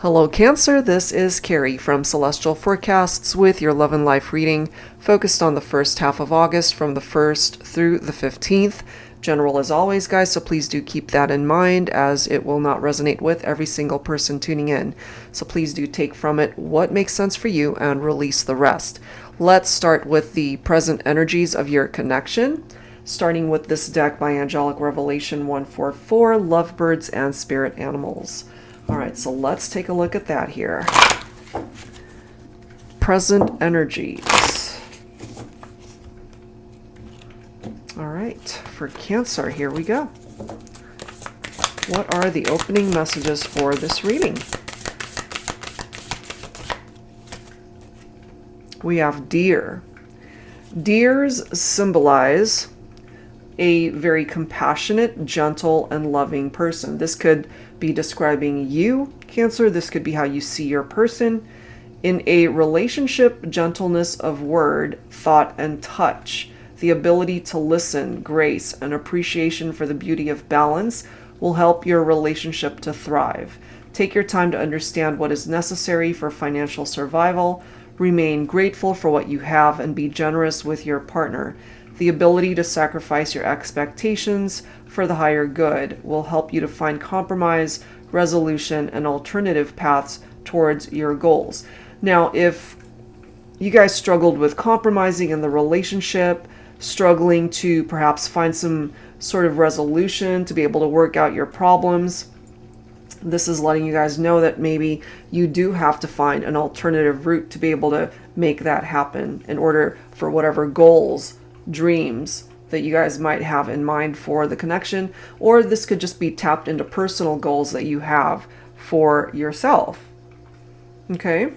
Hello Cancer, this is Carrie from Celestial Forecasts with your love and life reading focused on the first half of August from the 1st through the 15th. General as always, guys, so please do keep that in mind as it will not resonate with every single person tuning in. So please do take from it what makes sense for you and release the rest. Let's start with the present energies of your connection, starting with this deck by Angelic Revelation 144, Lovebirds and Spirit Animals. All right, so let's take a look at that here. Present energies. All right, for Cancer, here we go. What are the opening messages for this reading? We have Deer. Deers symbolize a very compassionate, gentle, and loving person. This could be describing you, Cancer. This could be how you see your person. In a relationship, gentleness of word, thought, and touch, the ability to listen, grace, and appreciation for the beauty of balance will help your relationship to thrive. Take your time to understand what is necessary for financial survival. Remain grateful for what you have and be generous with your partner. The ability to sacrifice your expectations for the higher good will help you to find compromise, resolution, and alternative paths towards your goals. Now, if you guys struggled with compromising in the relationship, struggling to perhaps find some sort of resolution to be able to work out your problems, this is letting you guys know that maybe you do have to find an alternative route to be able to make that happen in order for whatever goals, dreams that you guys might have in mind for the connection, or this could just be tapped into personal goals that you have for yourself. Okay.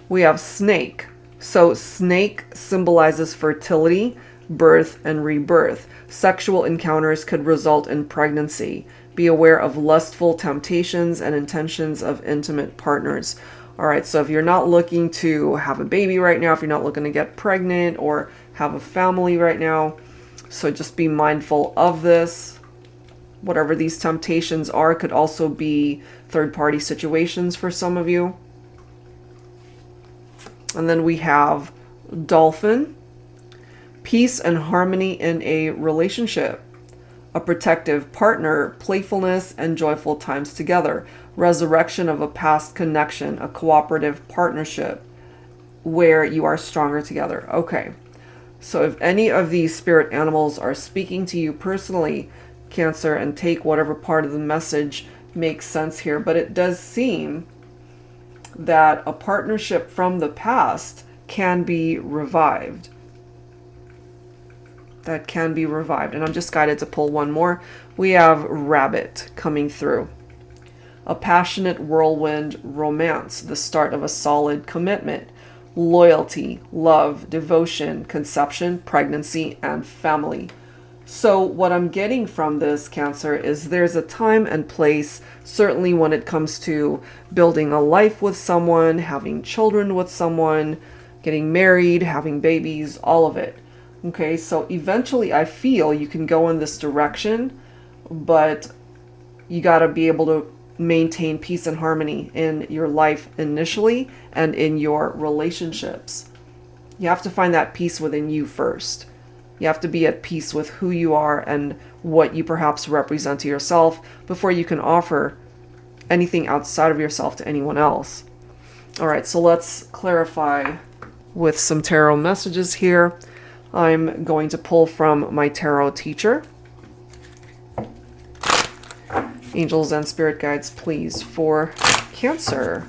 We have Snake. So snake symbolizes fertility, birth, and rebirth. Sexual encounters could result in pregnancy. Be aware of lustful temptations and intentions of intimate partners. All right, so if you're not looking to have a baby right now, if you're not looking to get pregnant or have a family right now, so just be mindful of this. Whatever these temptations are, could also be third-party situations for some of you. And then we have Dolphin. Peace and harmony in a relationship. A protective partner, playfulness, and joyful times together. Resurrection of a past connection, a cooperative partnership where you are stronger together. Okay, so if any of these spirit animals are speaking to you personally, Cancer, and take whatever part of the message makes sense here, but it does seem that a partnership from the past can be revived. That can be revived. And I'm just guided to pull one more. We have Rabbit coming through. A passionate whirlwind romance, the start of a solid commitment, loyalty, love, devotion, conception, pregnancy, and family. So what I'm getting from this, Cancer, is there's a time and place, certainly when it comes to building a life with someone, having children with someone, getting married, having babies, all of it. Okay, so eventually I feel you can go in this direction, but you got to be able to maintain peace and harmony in your life initially and in your relationships. You have to find that peace within you first. You have to be at peace with who you are and what you perhaps represent to yourself before you can offer anything outside of yourself to anyone else. All right, so let's clarify with some tarot messages here. I'm going to pull from my tarot teacher. Angels and spirit guides, please, for Cancer,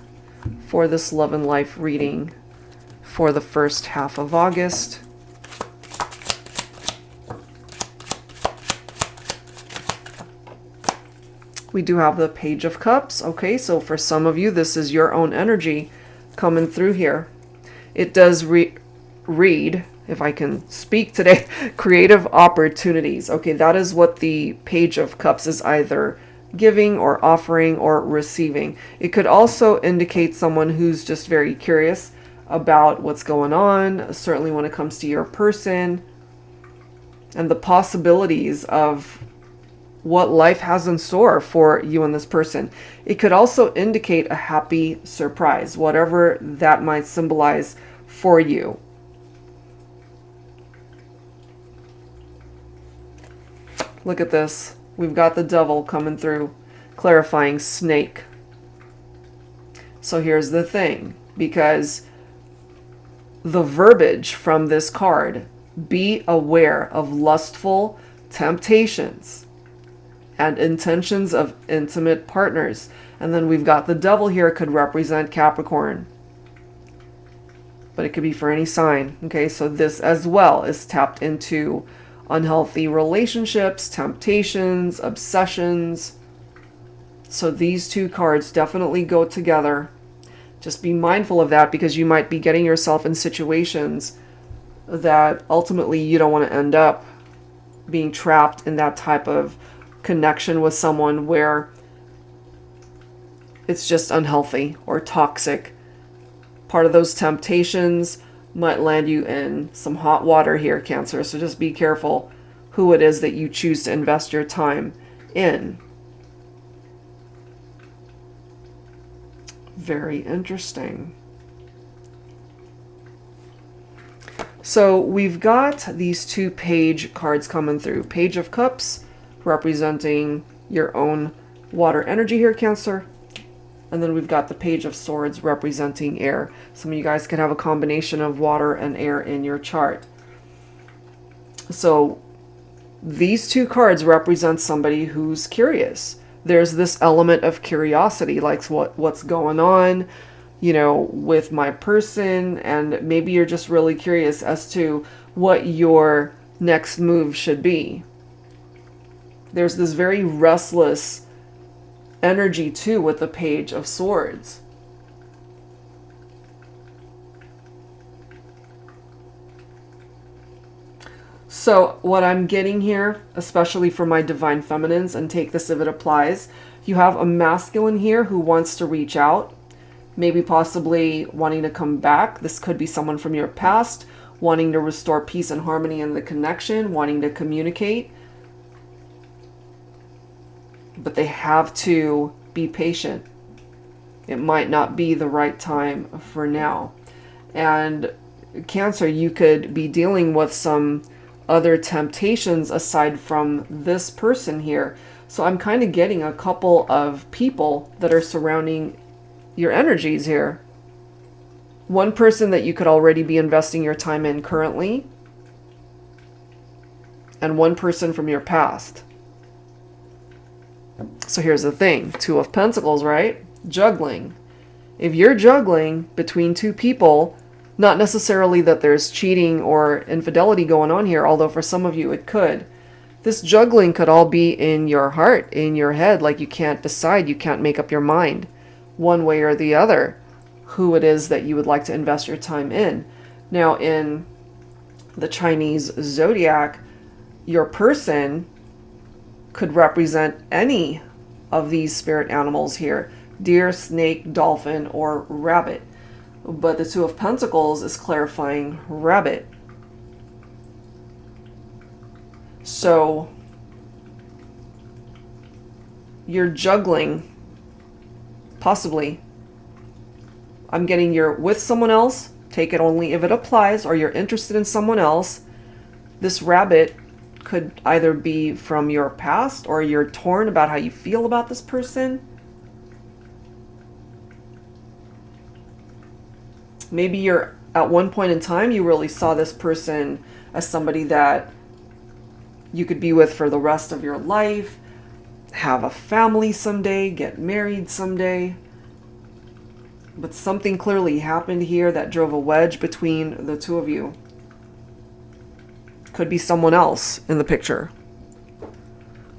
for this love and life reading for the first half of August. We do have the Page of Cups. Okay, so for some of you, this is your own energy coming through here. It does read, if I can speak today, creative opportunities. Okay, that is what the Page of Cups is either giving or offering or receiving. It could also indicate someone who's just very curious about what's going on, certainly when it comes to your person and the possibilities of what life has in store for you and this person. It could also indicate a happy surprise, whatever that might symbolize for you. Look at this. We've got the devil coming through, clarifying snake. So here's the thing, because the verbiage from this card, be aware of lustful temptations and intentions of intimate partners. And then we've got the devil here, could represent Capricorn. But it could be for any sign. Okay, so this as well is tapped into unhealthy relationships, temptations, obsessions. So these two cards definitely go together. Just be mindful of that, because you might be getting yourself in situations that ultimately you don't want to end up being trapped in that type of connection with someone where it's just unhealthy or toxic. Part of those temptations might land you in some hot water here, Cancer. So just be careful who it is that you choose to invest your time in. Very interesting. So we've got these two page cards coming through. Page of Cups, representing your own water energy here, Cancer. And then we've got the Page of Swords representing air. Some of you guys can have a combination of water and air in your chart. So these two cards represent somebody who's curious. There's this element of curiosity, like what's going on, you know, with my person. And maybe you're just really curious as to what your next move should be. There's this very restless energy too with the Page of Swords. So what I'm getting here, especially for my divine feminines, and take this if it applies, you have a masculine here who wants to reach out, maybe possibly wanting to come back. This could be someone from your past, wanting to restore peace and harmony in the connection, wanting to communicate. But they have to be patient. It might not be the right time for now. And Cancer, you could be dealing with some other temptations aside from this person here. So I'm kind of getting a couple of people that are surrounding your energies here. One person that you could already be investing your time in currently, and one person from your past. So here's the thing, Two of Pentacles, right? Juggling. If you're juggling between two people, not necessarily that there's cheating or infidelity going on here, although for some of you it could. This juggling could all be in your heart, in your head, like you can't decide, you can't make up your mind one way or the other who it is that you would like to invest your time in. Now, in the Chinese zodiac, your person could represent any of these spirit animals here: deer, snake, dolphin, or rabbit. But the Two of Pentacles is clarifying rabbit. So you're juggling, possibly. I'm getting you're with someone else, take it only if it applies, or you're interested in someone else. This rabbit could either be from your past, or you're torn about how you feel about this person. Maybe you're at one point in time, you really saw this person as somebody that you could be with for the rest of your life, have a family someday, get married someday. But something clearly happened here that drove a wedge between the two of you. Could be someone else in the picture.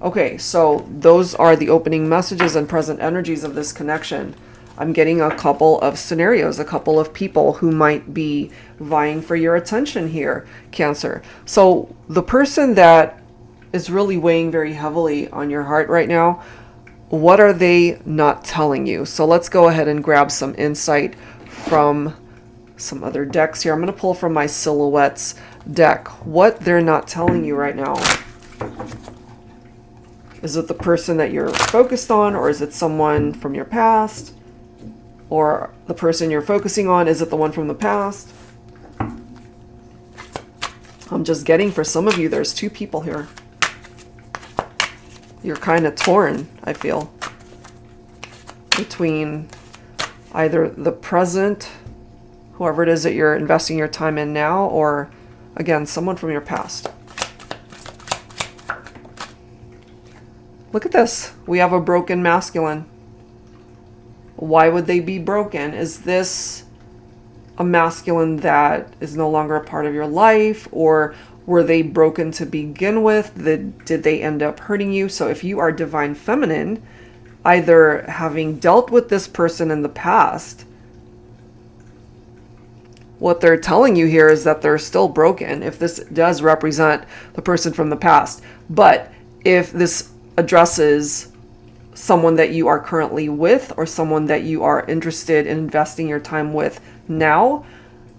Okay, so those are the opening messages and present energies of this connection. I'm getting a couple of scenarios, a couple of people who might be vying for your attention here, Cancer. So the person that is really weighing very heavily on your heart right now, what are they not telling you? So let's go ahead and grab some insight from some other decks here. I'm going to pull from my Silhouettes deck what they're not telling you right now. Is it the person that you're focused on, or is it someone from your past? Or the person you're focusing on, is it the one from the past? I'm just getting, for some of you, there's two people here. You're kind of torn, I feel, between either the present, whoever it is that you're investing your time in now, or, again, someone from your past. Look at this. We have a broken masculine. Why would they be broken? Is this a masculine that is no longer a part of your life, or were they broken to begin with? Did they end up hurting you? So if you are divine feminine, either having dealt with this person in the past, what they're telling you here is that they're still broken, if this does represent the person from the past. But if this addresses someone that you are currently with, or someone that you are interested in investing your time with now,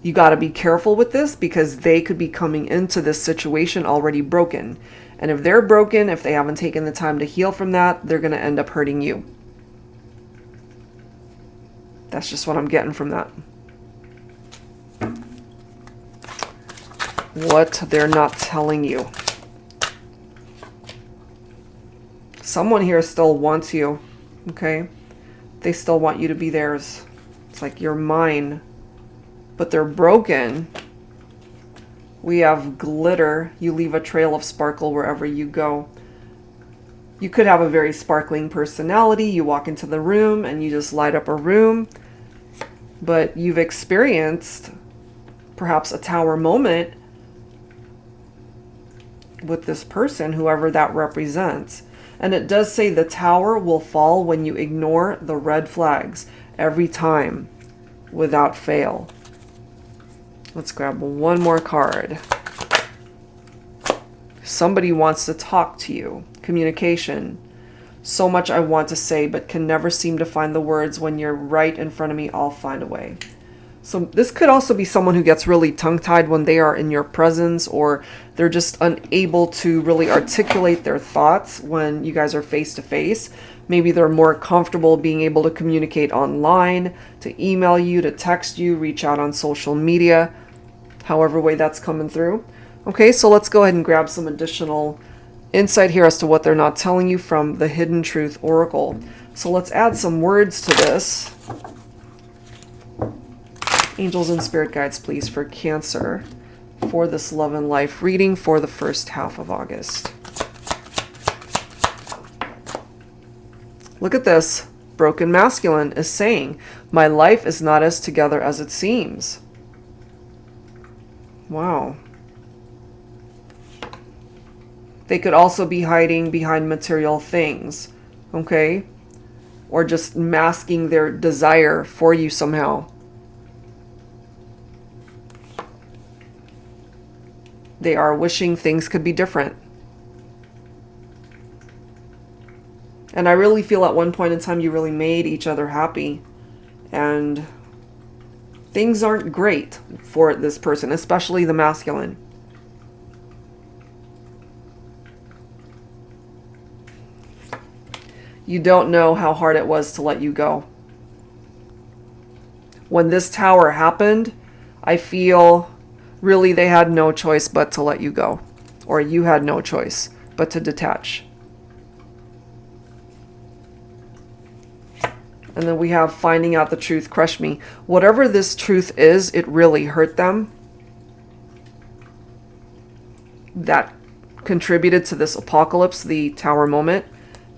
you got to be careful with this, because they could be coming into this situation already broken. And if they're broken, if they haven't taken the time to heal from that, they're going to end up hurting you. That's just what I'm getting from that. What they're not telling you. Someone here still wants you, okay? They still want you to be theirs. It's like, you're mine, but they're broken. We have glitter. You leave a trail of sparkle wherever you go. You could have a very sparkling personality. You walk into the room and you just light up a room. But you've experienced perhaps a tower moment with this person, whoever that represents. And it does say the tower will fall when you ignore the red flags every time, without fail. Let's grab one more card. Somebody wants to talk to you. Communication. So much I want to say, but can never seem to find the words. When you're right in front of me, I'll find a way. So this could also be someone who gets really tongue-tied when they are in your presence, or they're just unable to really articulate their thoughts when you guys are face-to-face. Maybe they're more comfortable being able to communicate online, to email you, to text you, reach out on social media, however way that's coming through. Okay, so let's go ahead and grab some additional insight here as to what they're not telling you from the Hidden Truth Oracle. So let's add some words to this. Angels and spirit guides, please, for Cancer, for this love and life reading for the first half of August. Look at this. Broken masculine is saying, my life is not as together as it seems. Wow. They could also be hiding behind material things, okay? Or just masking their desire for you somehow. They are wishing things could be different. And I really feel at one point in time you really made each other happy. And things aren't great for this person, especially the masculine. You don't know how hard it was to let you go. When this tower happened, I feel really they had no choice but to let you go. Or you had no choice but to detach. And then we have finding out the truth, crush me. Whatever this truth is, it really hurt them. That contributed to this apocalypse, the tower moment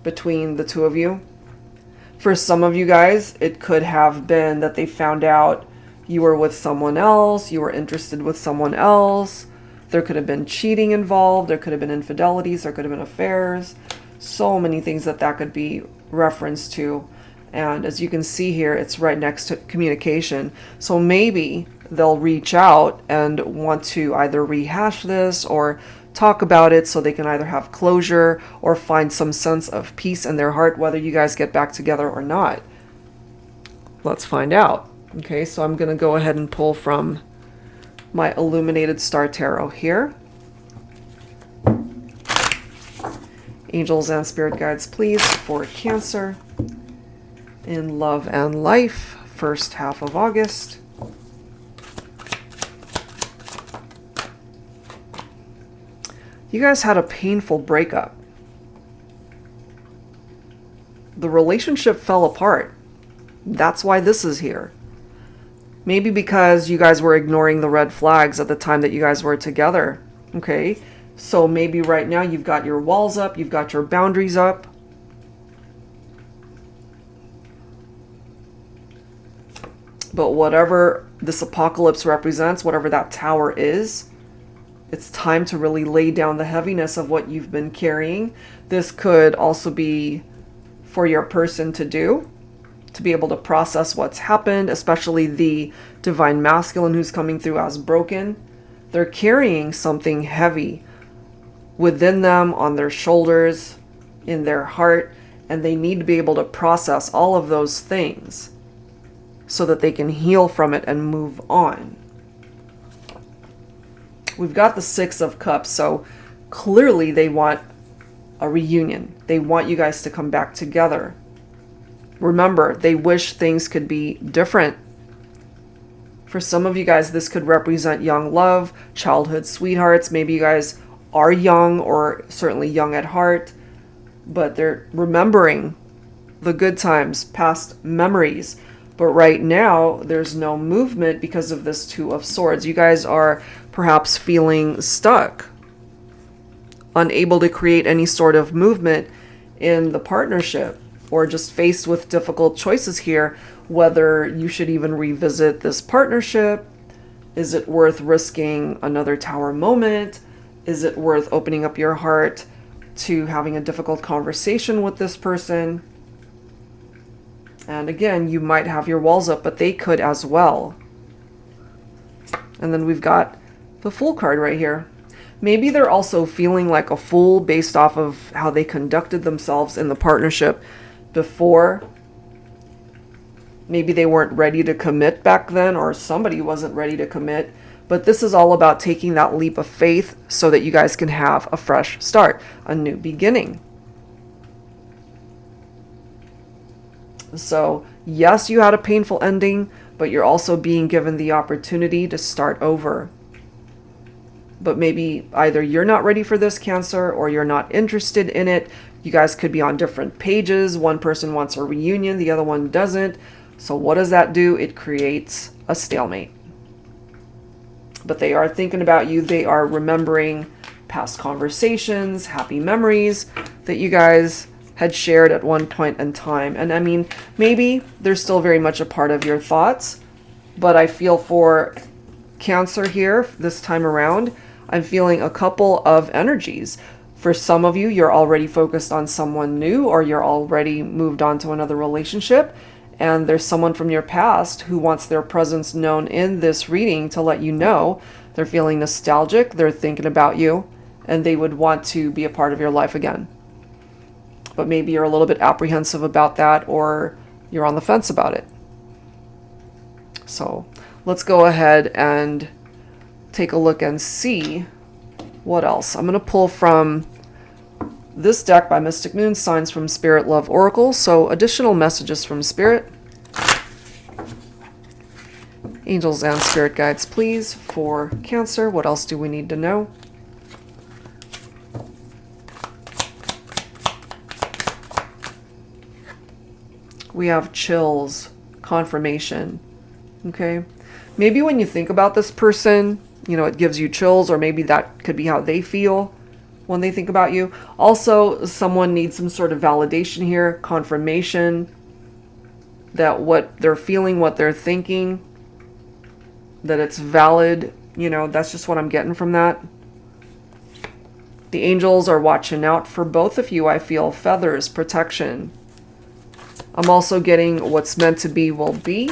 between the two of you. For some of you guys, it could have been that they found out you were with someone else, you were interested with someone else. There could have been cheating involved, there could have been infidelities, there could have been affairs. So many things that could be referenced to. And as you can see here, it's right next to communication. So maybe they'll reach out and want to either rehash this or talk about it so they can either have closure or find some sense of peace in their heart, whether you guys get back together or not. Let's find out. Okay, so I'm going to go ahead and pull from my Illuminated Star Tarot here. Angels and spirit guides, please, for Cancer in love and life, first half of August. You guys had a painful breakup. The relationship fell apart. That's why this is here. Maybe because you guys were ignoring the red flags at the time that you guys were together. Okay? So maybe right now you've got your walls up, you've got your boundaries up. But whatever this apocalypse represents, whatever that tower is, it's time to really lay down the heaviness of what you've been carrying. This could also be for your person to do, to be able to process what's happened, especially the divine masculine who's coming through as broken. They're carrying something heavy within them, on their shoulders, in their heart, and they need to be able to process all of those things so that they can heal from it and move on. We've got the Six of Cups, so clearly they want a reunion. They want you guys to come back together. Remember, they wish things could be different. For some of you guys, this could represent young love, childhood sweethearts. Maybe you guys are young, or certainly young at heart, but they're remembering the good times, past memories. But right now, there's no movement because of this Two of Swords. You guys are perhaps feeling stuck, unable to create any sort of movement in the partnership, or just faced with difficult choices here, whether you should even revisit this partnership. Is it worth risking another tower moment? Is it worth opening up your heart to having a difficult conversation with this person? And again, you might have your walls up, but they could as well. And then we've got the Fool card right here. Maybe they're also feeling like a fool based off of how they conducted themselves in the partnership before. Maybe they weren't ready to commit back then, or somebody wasn't ready to commit. But this is all about taking that leap of faith so that you guys can have a fresh start, a new beginning. So, yes, you had a painful ending, but you're also being given the opportunity to start over. But maybe either you're not ready for this, Cancer, or you're not interested in it. You guys could be on different pages. One person wants a reunion, the other one doesn't. So what does that do? It creates a stalemate. But they are thinking about you. They are remembering past conversations, happy memories that you guys had shared at one point in time. And I mean, maybe they're still very much a part of your thoughts, but I feel for Cancer here this time around, I'm feeling a couple of energies. For some of you, you're already focused on someone new, or you're already moved on to another relationship, and there's someone from your past who wants their presence known in this reading to let you know they're feeling nostalgic, they're thinking about you, and they would want to be a part of your life again. But maybe you're a little bit apprehensive about that, or you're on the fence about it. So let's go ahead and take a look and see what else. I'm going to pull from this deck by Mystic Moon, Signs from Spirit, Love Oracle. So additional messages from Spirit. Angels and Spirit Guides, please, for Cancer. What else do we need to know? We have chills, confirmation. Okay. Maybe when you think about this person, you know, it gives you chills, or maybe that could be how they feel when they think about you. Also, someone needs some sort of validation here, confirmation that what they're feeling, what they're thinking, that it's valid. You know, that's just what I'm getting from that. The angels are watching out for both of you. I feel feathers, protection. I'm also getting what's meant to be will be,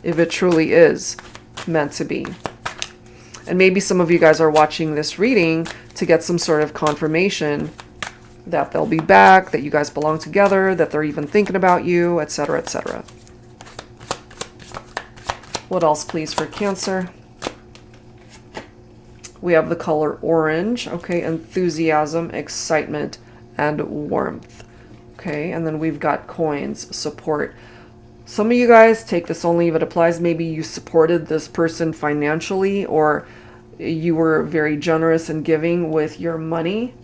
if it truly is meant to be. And maybe some of you guys are watching this reading to get some sort of confirmation that they'll be back, that you guys belong together, that they're even thinking about you, etc., etc. What else, please, for Cancer? We have the color orange. Okay, enthusiasm, excitement, and warmth. Okay, and then we've got coins, support. Some of you guys take this only if it applies. Maybe you supported this person financially, or you were very generous and giving with your money.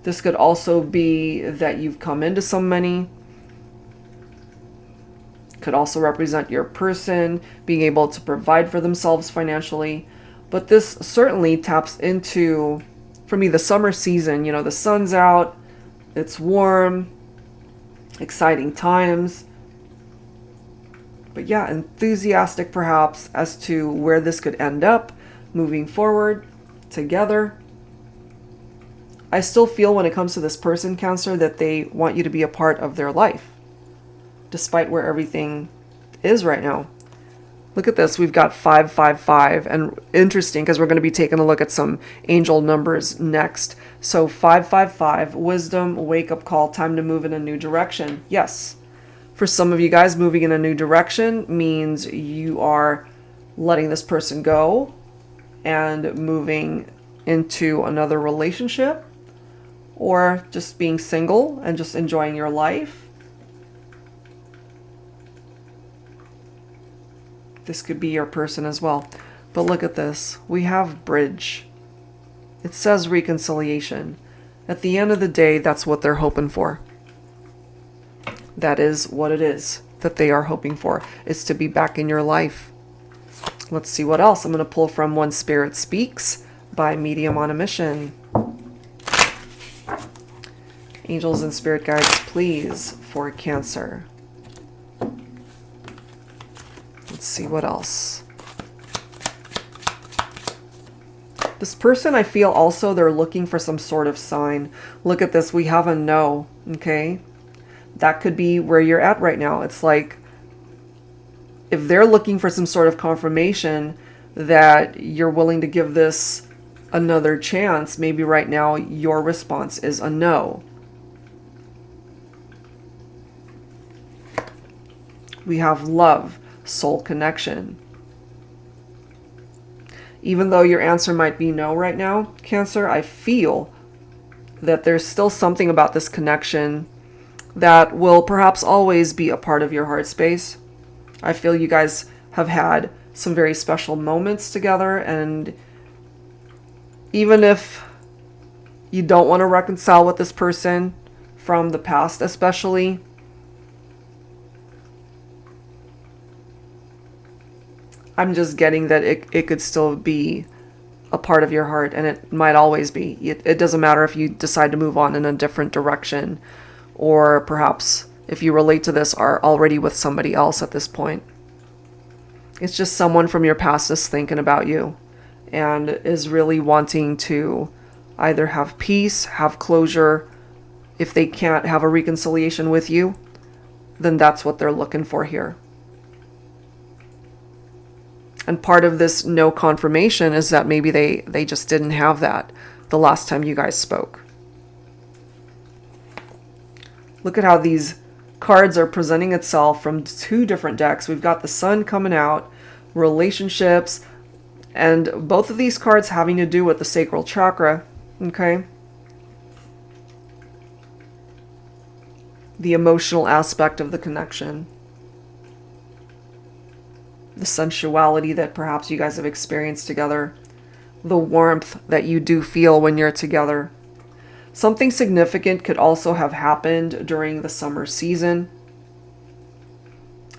This could also be that you've come into some money. Could also represent your person being able to provide for themselves financially. But this certainly taps into, for me, the summer season. You know, the sun's out, it's warm, exciting times. But yeah, enthusiastic perhaps as to where this could end up moving forward together. I still feel when it comes to this person, Cancer, that they want you to be a part of their life, despite where everything is right now. Look at this. We've got 555, and interesting because we're going to be taking a look at some angel numbers next. So 555, wisdom, wake up call, time to move in a new direction. Yes. For some of you guys, moving in a new direction means you are letting this person go and moving into another relationship, or just being single and just enjoying your life. This could be your person as well. But look at this. We have bridge. It says reconciliation. At the end of the day, that's what they're hoping for. That is what it is that they are hoping for, is to be back in your life. Let's see what else. I'm going to pull from When Spirit Speaks by Medium on a Mission. Angels and spirit guides, please, for Cancer. Let's see what else. This person, I feel also they're looking for some sort of sign. Look at this. We have a no. Okay. That could be where you're at right now. It's like if they're looking for some sort of confirmation that you're willing to give this another chance, maybe right now your response is a no. We have love, soul connection. Even though your answer might be no right now, Cancer, I feel that there's still something about this connection that will perhaps always be a part of your heart space. I feel you guys have had some very special moments together, and even if you don't want to reconcile with this person from the past especially, I'm just getting that it could still be a part of your heart, and it might always be. It doesn't matter if you decide to move on in a different direction, or perhaps if you relate to this are already with somebody else at this point. It's just someone from your past is thinking about you and is really wanting to either have peace, have closure. If they can't have a reconciliation with you, then that's what they're looking for here. And part of this no confirmation is that maybe they just didn't have that the last time you guys spoke. Look at how these cards are presenting itself from two different decks. We've got the sun coming out, relationships, and both of these cards having to do with the sacral chakra, okay? The emotional aspect of the connection. The sensuality that perhaps you guys have experienced together. The warmth that you do feel when you're together. Something significant could also have happened during the summer season.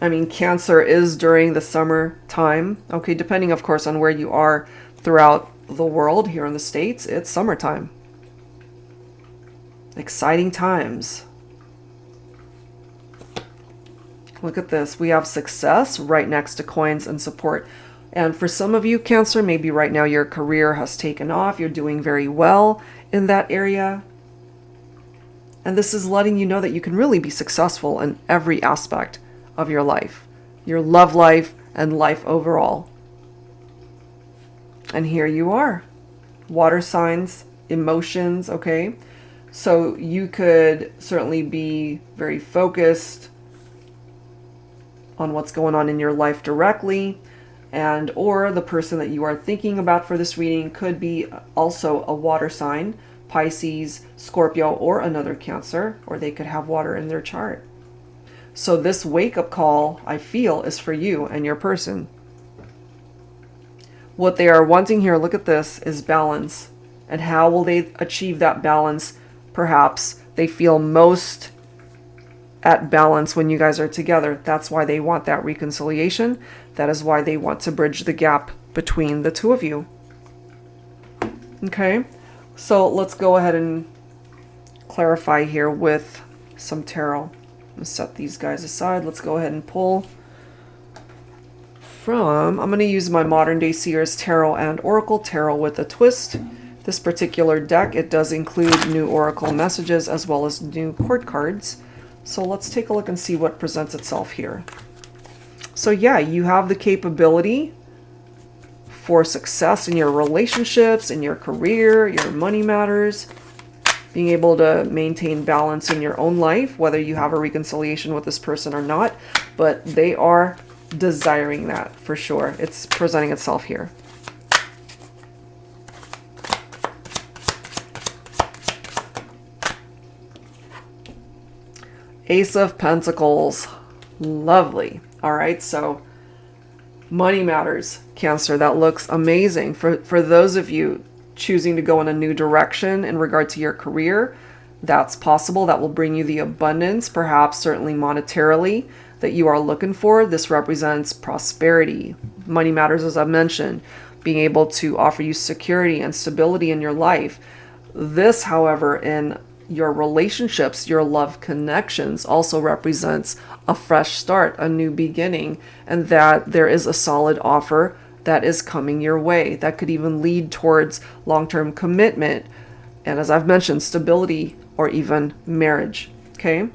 I mean, Cancer is during the summer time. Okay, depending, of course, on where you are throughout the world. Here in the States, it's summertime. Exciting times. Look at this. We have success right next to coins and support. And for some of you, Cancer, maybe right now your career has taken off. You're doing very well in that area. And this is letting you know that you can really be successful in every aspect of your life. Your love life and life overall. And here you are. Water signs, emotions, okay? So you could certainly be very focused on what's going on in your life directly, and or the person that you are thinking about for this reading could be also a water sign, Pisces, Scorpio, or another Cancer, or they could have water in their chart. So this wake-up call, I feel, is for you and your person. What they are wanting here, look at this, is balance. And how will they achieve that balance? Perhaps they feel most at balance when you guys are together. That's why they want that reconciliation. That is why they want to bridge the gap between the two of you. Okay, so let's go ahead and clarify here with some tarot. Let's set these guys aside. Let's go ahead and pull from, I'm going to use my Modern Day Seers Tarot and Oracle Tarot with a twist. This particular deck, it does include new Oracle messages as well as new court cards. So let's take a look and see what presents itself here. So yeah, you have the capability for success in your relationships, in your career, your money matters, being able to maintain balance in your own life, whether you have a reconciliation with this person or not, but they are desiring that for sure. It's presenting itself here. Ace of Pentacles. Lovely. All right, so money matters, Cancer. That looks amazing. For those of you choosing to go in a new direction in regard to your career, that's possible. That will bring you the abundance, perhaps certainly monetarily, that you are looking for. This represents prosperity. Money matters, as I've mentioned, being able to offer you security and stability in your life. This, however, in your relationships, your love connections, also represents a fresh start, a new beginning, and that there is a solid offer that is coming your way that could even lead towards long-term commitment, and as I've mentioned, stability or even marriage. Okay,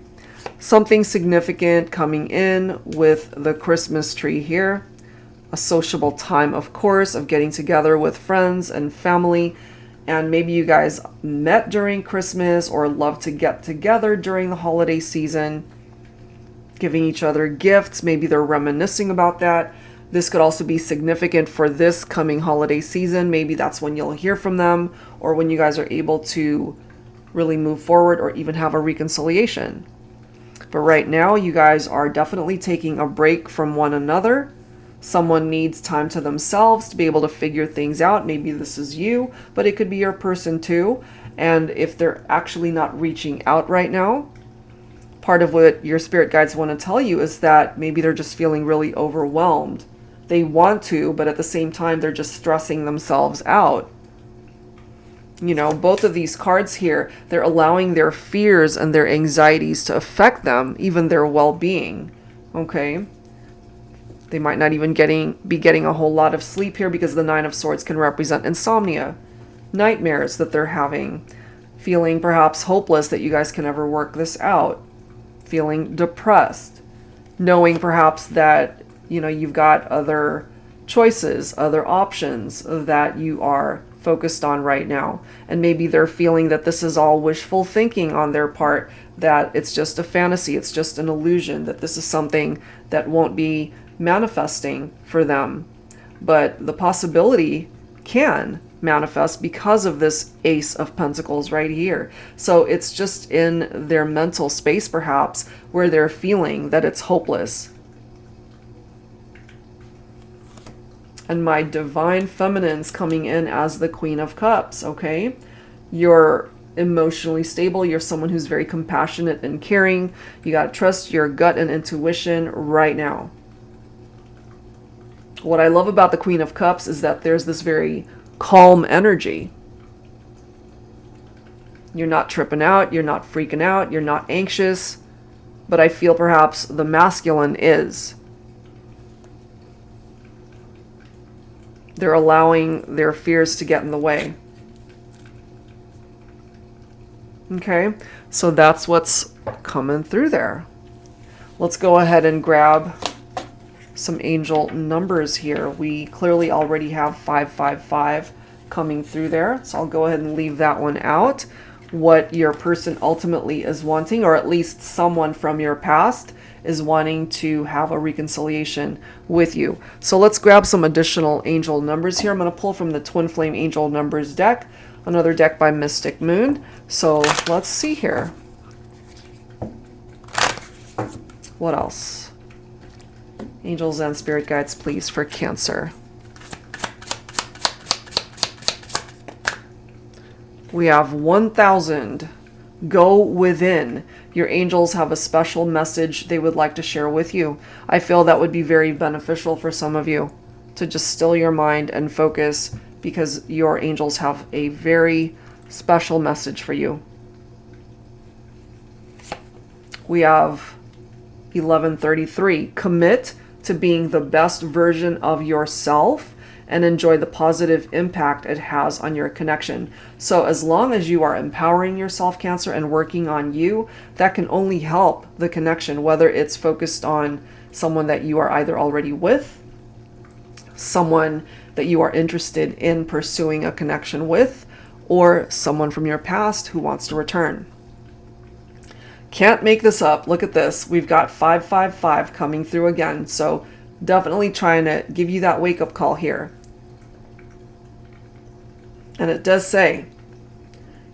something significant coming in with the Christmas tree here, a sociable time, of course, of getting together with friends and family. And maybe you guys met during Christmas or love to get together during the holiday season, giving each other gifts. Maybe they're reminiscing about that. This could also be significant for this coming holiday season. Maybe that's when you'll hear from them, or when you guys are able to really move forward or even have a reconciliation. But right now, you guys are definitely taking a break from one another. Someone needs time to themselves to be able to figure things out. Maybe this is you, but it could be your person too. And if they're actually not reaching out right now, part of what your spirit guides want to tell you is that maybe they're just feeling really overwhelmed. They want to, but at the same time, they're just stressing themselves out. You know, both of these cards here, they're allowing their fears and their anxieties to affect them, even their well-being. Okay? They might not even be getting a whole lot of sleep here, because the Nine of Swords can represent insomnia, nightmares that they're having, feeling perhaps hopeless that you guys can ever work this out, feeling depressed, knowing perhaps that, you know, you've got other choices, other options that you are focused on right now. And maybe they're feeling that this is all wishful thinking on their part, that it's just a fantasy, it's just an illusion, that this is something that won't be manifesting for them. But the possibility can manifest because of this Ace of Pentacles right here. So it's just in their mental space perhaps where they're feeling that it's hopeless. And my divine feminine's coming in as the Queen of Cups. Okay, you're emotionally stable, you're someone who's very compassionate and caring. You got to trust your gut and intuition right now. What I love about the Queen of Cups is that there's this very calm energy. You're not tripping out, you're not freaking out, you're not anxious, but I feel perhaps the masculine is. They're allowing their fears to get in the way. Okay, so that's what's coming through there. Let's go ahead and grab some angel numbers here. We clearly already have 555 coming through there, so I'll go ahead and leave that one out. What your person ultimately is wanting, or at least someone from your past is wanting to have a reconciliation with you. So let's grab some additional angel numbers here. I'm going to pull from the Twin Flame Angel Numbers deck. Another deck by Mystic Moon. So let's see here. What else? Angels and spirit guides, please, for Cancer. We have 1,000. Go within. Your angels have a special message they would like to share with you. I feel that would be very beneficial for some of you to just still your mind and focus, because your angels have a very special message for you. We have 1133. Commit to being the best version of yourself and enjoy the positive impact it has on your connection. So as long as you are empowering yourself, Cancer, and working on you, that can only help the connection, whether it's focused on someone that you are either already with, someone that you are interested in pursuing a connection with, or someone from your past who wants to return. Can't make this up. Look at this. We've got 555 coming through again. So definitely trying to give you that wake-up call here. And it does say,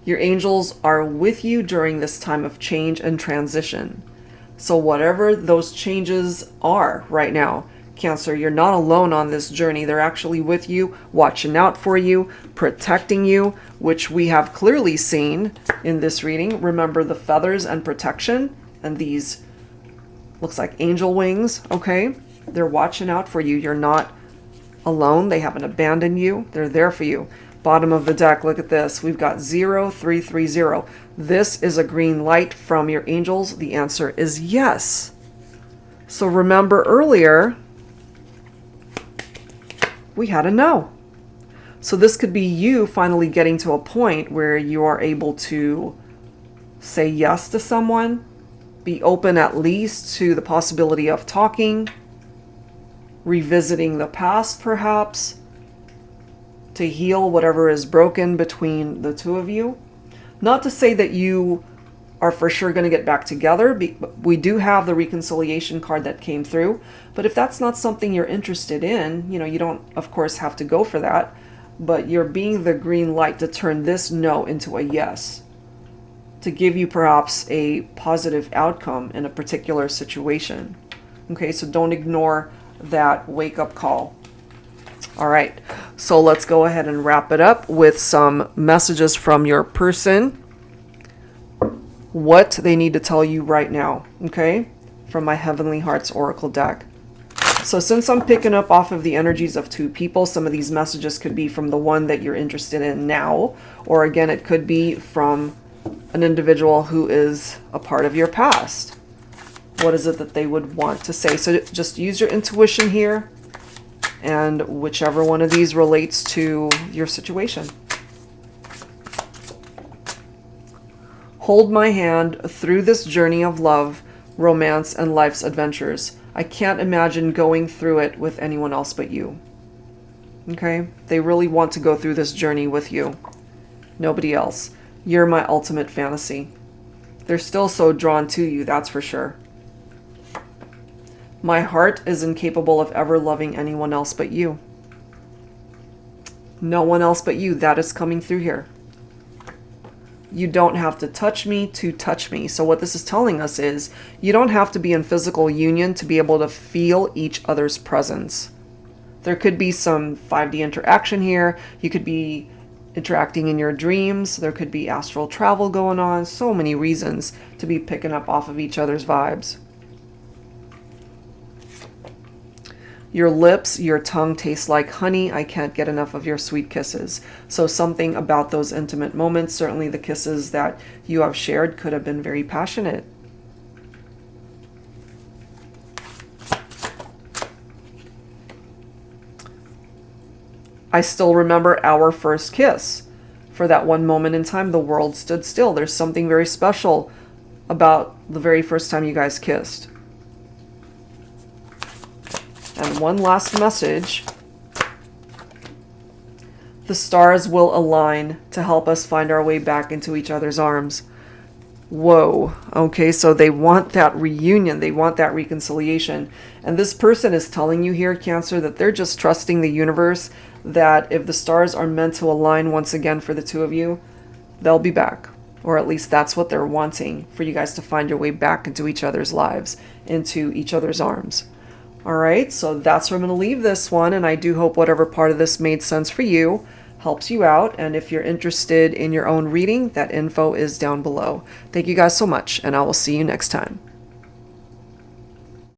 your angels are with you during this time of change and transition. So whatever those changes are right now, Cancer, you're not alone on this journey. They're actually with you, watching out for you, protecting you, which we have clearly seen in this reading. Remember the feathers and protection, and these looks like angel wings, okay? They're watching out for you. You're not alone. They haven't abandoned you. They're there for you. Bottom of the deck, look at this. We've got 0330. This is a green light from your angels. The answer is yes. So remember earlier, we had a no. So this could be you finally getting to a point where you are able to say yes to someone, be open at least to the possibility of talking, revisiting the past perhaps, to heal whatever is broken between the two of you. Not to say that you are for sure going to get back together. We do have the reconciliation card that came through. But if that's not something you're interested in, you don't, of course, have to go for that. But you're being the green light to turn this no into a yes, to give you perhaps a positive outcome in a particular situation. Okay, so don't ignore that wake-up call. All right, so let's go ahead and wrap it up with some messages from your person. What they need to tell you right now, okay? From my Heavenly Hearts Oracle deck. So since I'm picking up off of the energies of two people, some of these messages could be from the one that you're interested in now, or again, it could be from an individual who is a part of your past. What is it that they would want to say? So just use your intuition here, and whichever one of these relates to your situation. Hold my hand through this journey of love, romance, and life's adventures. I can't imagine going through it with anyone else but you. Okay? They really want to go through this journey with you. Nobody else. You're my ultimate fantasy. They're still so drawn to you, that's for sure. My heart is incapable of ever loving anyone else but you. No one else but you. That is coming through here. You don't have to touch me to touch me. So what this is telling us is you don't have to be in physical union to be able to feel each other's presence. There could be some 5D interaction here. You could be interacting in your dreams. There could be astral travel going on. So many reasons to be picking up off of each other's vibes. Your lips, your tongue tastes like honey. I can't get enough of your sweet kisses. So something about those intimate moments, certainly the kisses that you have shared, could have been very passionate. I still remember our first kiss. For that one moment in time, the world stood still. There's something very special about the very first time you guys kissed. And one last message. The stars will align to help us find our way back into each other's arms. Whoa. Okay, so they want that reunion. They want that reconciliation. And this person is telling you here, Cancer, that they're just trusting the universe that if the stars are meant to align once again for the two of you, they'll be back. Or at least that's what they're wanting, for you guys to find your way back into each other's lives, into each other's arms. All right, so that's where I'm going to leave this one, and I do hope whatever part of this made sense for you helps you out. And if you're interested in your own reading, that info is down below. Thank you guys so much, and I will see you next time.